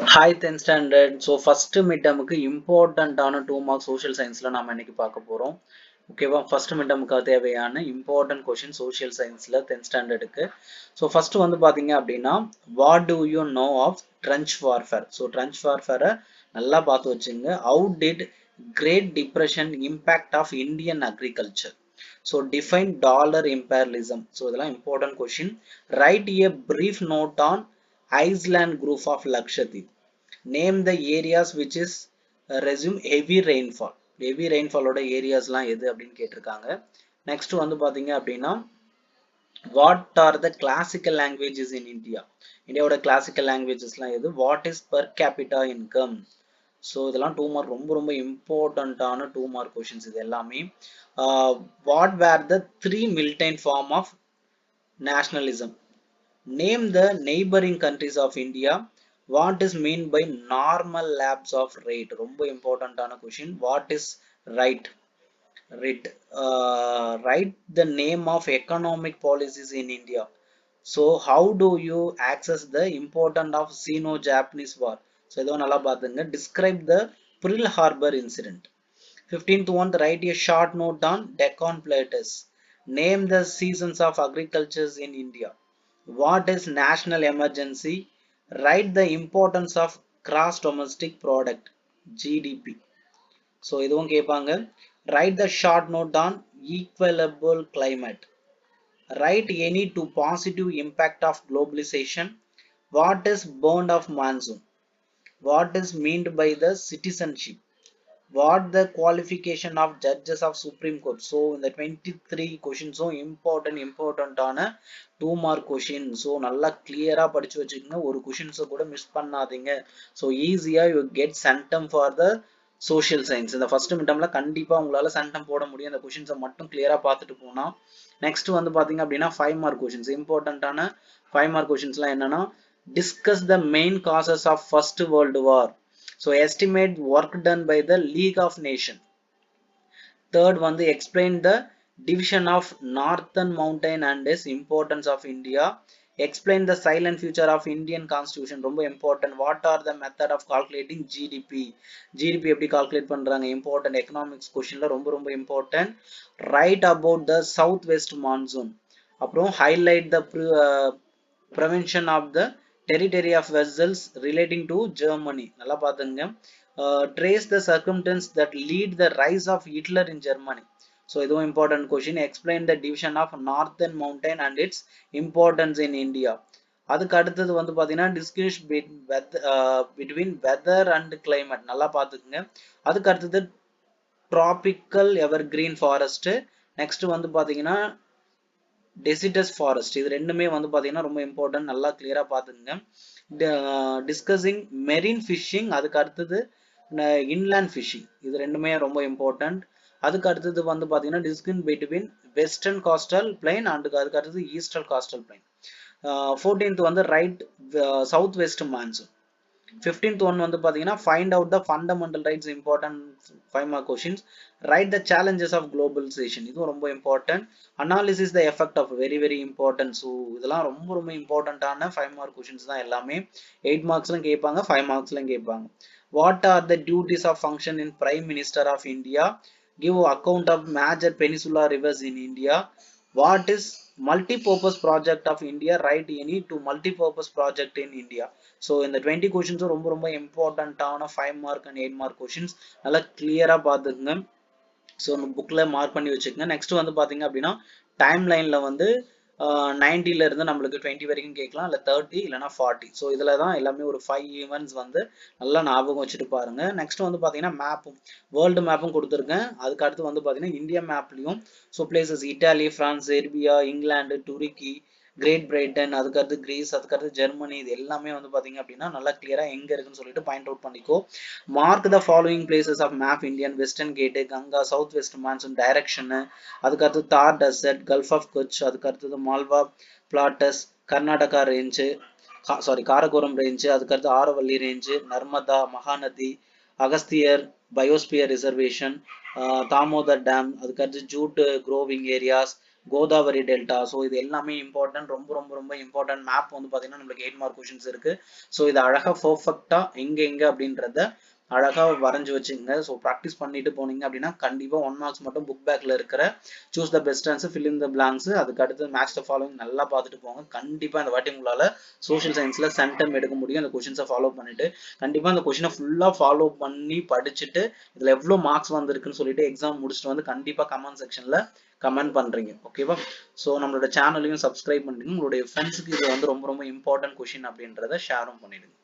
Hi 10th standard. So first midterm க்கு important ஆன 2 mark social scienceல நாம இன்னைக்கு பார்க்க போறோம். ஓகேவா? first midterm க்கு தேவையான important question social scienceல 10th standard க்கு. So first வந்து பாத்தீங்க அப்படின்னா what do you know of trench warfare? So trench warfare நல்லா பார்த்து வச்சுங்க. How did Great Depression impact of Indian agriculture? So define dollar imperialism. So இதெல்லாம் important question. Write a brief note on Iceland group of Lakshadweep. Name the areas which is resume heavy rainfall. Heavy rainfall ஓட ஏரியாஸ்லாம் எது அப்படின்னு கேட்டிருக்காங்க. Next வந்து பாத்தீங்க அப்படின்னா what are the classical languages in India? இந்தியாவோட classical languagesலாம் எது? What is per capita income? So இதெல்லாம் 2 மார்க் ரொம்ப இம்பார்ட்டண்ட்டான 2 மார்க் கொஷின்ஸ் இது எல்லாமே. What were the 3 militant form of nationalism? Name the neighboring countries of India. What is mean by normal lapse of rate? ரொம்ப இம்பார்ட்டன்டான question. What is right? Write write the name of economic policies in India. So how do you access the importance of Sino-Japanese war? So இதுவும் நல்லா பாத்துங்க. Describe the Pearl Harbor incident. 15th one, write a short note on Deccan Plateaus. Name the seasons of agriculture in India. What is national emergency? Write the importance of gross domestic product GDP. So இதுவும் கேட்பாங்க. Write the short note on equitable climate. Write any two positive impact of globalization. What is bound of monsoon? What is meant by the citizenship? What the qualification of judges of Supreme Court? So in the 23 questions so important ஆன 2 mark question. So நல்லா clear படிச்சு வச்சுக்கங்க. ஒரு questions கூட miss பண்ணாதீங்க. So easy you get centum for the social science. இந்த first midtermல கண்டிப்பா உங்களால centum போட முடியும். அந்த questions மட்டும் clear பார்த்துட்டு போனா. Next வந்து பாத்தீங்க அப்படின்னா 5 mark questions. Important ஆன 5 mark questionsலாம் என்னன்னா discuss the main causes of First World War. So estimate work done by the League of Nations. Third one, they explain the division of Northern Mountain and its importance of India. Explain the silent future of Indian Constitution. ரொம்ப important. What are the method of calculating GDP? GDP எப்படி calculate பண்றாங்க? Important economics questionல ரொம்ப important. Write about the southwest monsoon. அப்புறம் highlight the prevention of the territory of vessels relating to Germany. நல்லா பாத்துங்க. Trace the circumstances that lead the rise of Hitler in Germany. So இதுவும் important question. Explain the division of Northern Mountain and its importance in India. அதுக்கு அடுத்தது வந்து பாத்தீங்கன்னா distinguish between weather and climate. நல்லா பாத்துக்குங்க. அதுக்கு அடுத்தது tropical evergreen forest. Next வந்து பாத்தீங்கன்னா deciduous forest. இது ரெண்டுமே வந்து பாத்தீங்கன்னா ரொம்ப இம்பார்ட்டன்ட். நல்லா கிளியரா பாத்துங்க. டிஸ்கஸிங் மெரின் ஃபிஷிங், அதுக்கு அடுத்தது இன்லேண்ட் ஃபிஷிங், இது ரெண்டுமே ரொம்ப இம்பார்ட்டன்ட். அதுக்கு அடுத்தது வந்து பாத்தீங்கன்னா டிஸ்கன் between western coastal plain and அதுக்கு அடுத்தது ஈஸ்டர்ன் காஸ்டல் பிளைன். 14th வந்து right south west monsoon. 15th one வந்து பாத்தீங்கன்னா find out the fundamental rights. Important 5 mark questions. Write the challenges of globalization. இது ரொம்ப important. Analysis the effect of very important. So இதெல்லாம் ரொம்ப important ஆன 5 mark questions தான் எல்லாமே. 8 marksலாம் கேட்பாங்க, 5 marksலாம் கேட்பாங்க. What are the duties of function in Prime Minister of India? Give account of major peninsular rivers in India. What is multi-purpose project of India? Write any to multi-purpose project in India. So இந்த 20 questions ரொம்ப important ஆன 5 mark and 8 mark questions. நல்லா clear பாத்துக்குங்க. So புக்ல mark பண்ணி வச்சுக்கங்க. Next வந்து பாத்தீங்க அப்படின்னா டைம் லைன்ல வந்து 90ல இருந்து நம்மளுக்கு 20 வரைக்கும் கேட்கலாம், இல்ல 30 இல்லனா 40. ஸோ இதுல தான் எல்லாமே ஒரு 5 ஈவெண்ட்ஸ் வந்து நல்லா ஞாபகம் வச்சுட்டு பாருங்க. நெக்ஸ்ட் வந்து பாத்தீங்கன்னா மேப்பும் வேர்ல்டு மேப்பும் கொடுத்துருக்கேன். அதுக்கு அடுத்து வந்து பாத்தீங்கன்னா இந்தியா மேப்லயும் so places Italy, France, Serbia, England, துருக்கி, கிரேட் பிரிட்டன், அதுக்கடுத்து கிரீஸ், அதுக்கடுத்து ஜெர்மனி, இது எல்லாமே வந்து பாத்தீங்க அப்படின்னா நல்லா கிளியரா எங்க இருக்குன்னு சொல்லிட்டு பாயிண்ட் அவுட் பண்ணிக்கோ. Mark the following places of map Indian western Ghat, Ganga, south west monsoon direction, அதுக்கடுத்து Thar desert, Gulf of Kutch, அதுக்கு அடுத்தது Malwa plateaus, Karnataka range, Karakoram range, அதுக்கடுத்து Aravalli range, Narmada, Mahanadi, Agasthiyar biosphere reservation, Damodar dam, அதுக்கடுத்து jute growing areas, Godavari delta. So இது எல்லாமே இம்பார்ட்டன்ட், ரொம்ப ரொம்ப ரொம்ப இம்பார்ட்டன்ட். மேப் வந்து பார்த்தீங்கன்னா நம்மளுக்கு 8 மார்க் கொஷின்ஸ் இருக்கு. ஸோ இது அழகாக பர்ஃபெக்டாக எங்கே எங்கே அப்படின்றத அழகாக வரைஞ்சி வச்சுங்க. ஸோ ப்ராக்டிஸ் பண்ணிட்டு போனீங்க அப்படின்னா கண்டிப்பாக 1 மார்க்ஸ் மட்டும் புக் பேக்கில் இருக்கிற choose the best answer, fill in the blanks, அதுக்கு அடுத்து மேட்ச் த ஃபாலோவிங் நல்லா பார்த்துட்டு போங்க. கண்டிப்பாக இந்த வாட்டி உங்களால் சோஷியல் சயின்ஸில் சென்டம் எடுக்க முடியும். அந்த கொஷின்ஸை ஃபாலோ பண்ணிட்டு கண்டிப்பாக அந்த கொஷினை ஃபுல்லாக ஃபாலோ பண்ணி படிச்சுட்டு இதில் எவ்வளோ மார்க்ஸ் வந்திருக்குன்னு சொல்லிட்டு எக்ஸாம் முடிச்சுட்டு வந்து கண்டிப்பாக கமெண்ட் செக்ஷனில் கமெண்ட் பண்றீங்க. ஓகேவா? ஸோ நம்மளோட சேனலையும் சப்ஸ்கிரைப் பண்ணிடுங்க. உங்களுடைய ஃப்ரெண்ட்ஸுக்கு இது வந்து ரொம்ப ரொம்ப இம்பார்ட்டன்ட் கொஷின் அப்படின்றத ஷேரும் பண்ணிடுங்க.